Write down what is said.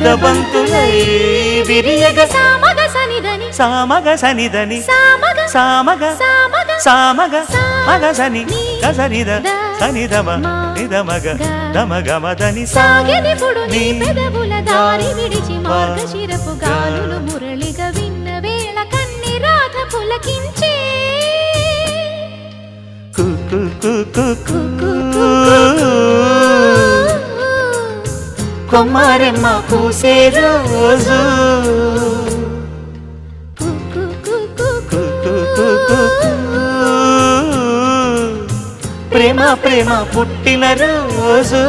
ముద్దబంతులై విరియగ సామగ సనిదని సామగ సనిదని సామగ సామగ సామగ సామగ మగ సని గసనిద సనిదమ నిదమగ దమగమదని సాగెనిపుడు నీ పెదవుల దారి విడిచి మార్గశిరపు గాలులు మురళిగా విన్న వేళ కన్ని రాధ పులకించే కొమ్మారెమ్మ పూసే రోజు ప్రేమ ప్రేమ పుట్టిన రోజు